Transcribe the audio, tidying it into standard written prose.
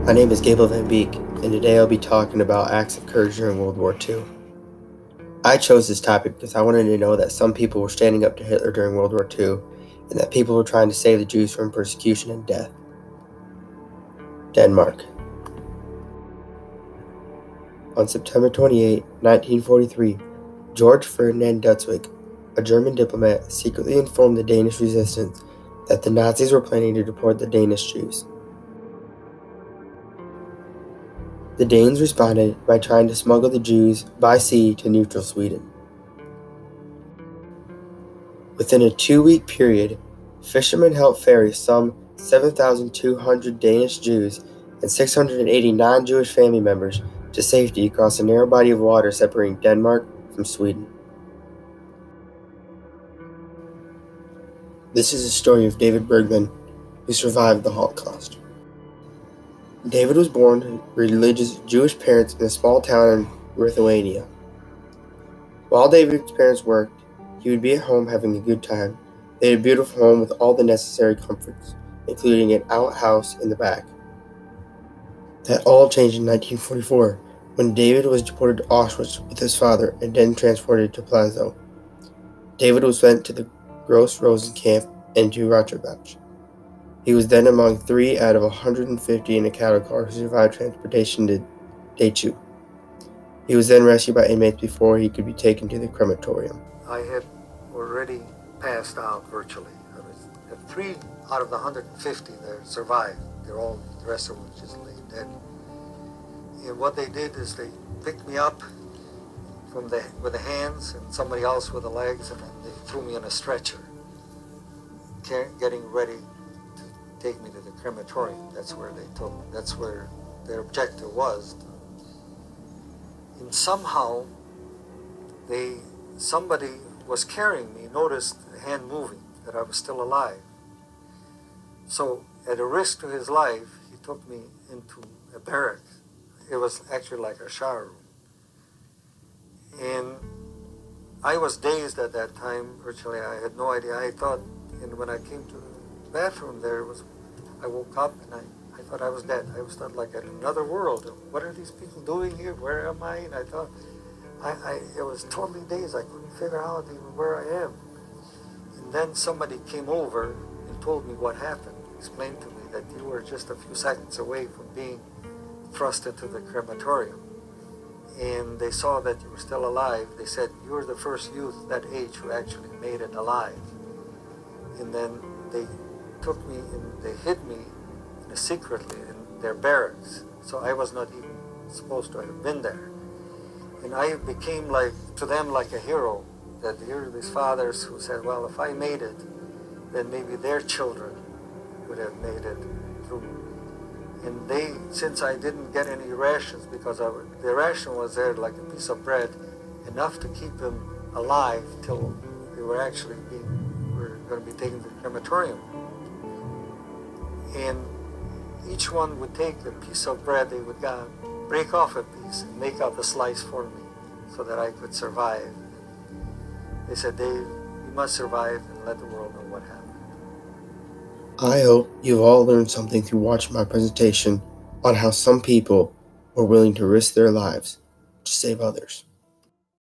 My name is Gable Van Beek, and today I'll be talking about acts of courage during World War II. I chose this topic because I wanted to know that some people were standing up to Hitler during World War II, and that people were trying to save the Jews from persecution and death. Denmark. On September 28, 1943, George Ferdinand Dutzwig, a German diplomat, secretly informed the Danish resistance that the Nazis were planning to deport the Danish Jews. The Danes responded by trying to smuggle the Jews by sea to neutral Sweden. Within a 2-week period, fishermen helped ferry some 7,200 Danish Jews and 689 Jewish family members to safety across a narrow body of water separating Denmark from Sweden. This is the story of David Bergman, who survived the Holocaust. David was born to religious Jewish parents in a small town in Lithuania. While David's parents worked, he would be at home having a good time. They had a beautiful home with all the necessary comforts, including an outhouse in the back. That all changed in 1944, when David was deported to Auschwitz with his father and then transported to Plaszow. David was sent to the Gross Rosen camp and to Rotterbach. He was then among 3 out of 150 in a cattle car who survived transportation to Dachau. He was then rescued by inmates before he could be taken to the crematorium. I had already passed out virtually. I was 3 out of the 150 that survived. The rest of them just lay dead. And what they did is they picked me up with the hands and somebody else with the legs, and then they threw me in a stretcher, getting ready to take me to the crematorium. That's where their objective was. And somehow somebody was carrying me, noticed the hand moving, that I was still alive. So at a risk to his life, he took me into a barrack. It was actually like a shower room. And I was dazed at that time, virtually. I had no idea. I thought, and when I came to the bathroom there, I woke up and I thought I was dead. I was not like in another world. What are these people doing here? Where am I? And I thought, it was totally dazed. I couldn't figure out even where I am. And then somebody came over and told me what happened, explained to me that you were just a few seconds away from being thrust into the crematorium. And they saw that you were still alive. They said, you were the first youth that age who actually made it alive. And then they took me and they hid me secretly in their barracks. So I was not even supposed to have been there. And I became to them like a hero, that here are these fathers who said, well, if I made it, then maybe their children would have made it through. And since I didn't get any rations, because the ration was there like a piece of bread, enough to keep them alive till they were going to be taken to the crematorium. And each one would take a piece of bread, they would break off a piece and make out a slice for me so that I could survive. They said, Dave, you must survive and let the world know what happened. I hope you've all learned something through watching my presentation on how some people were willing to risk their lives to save others.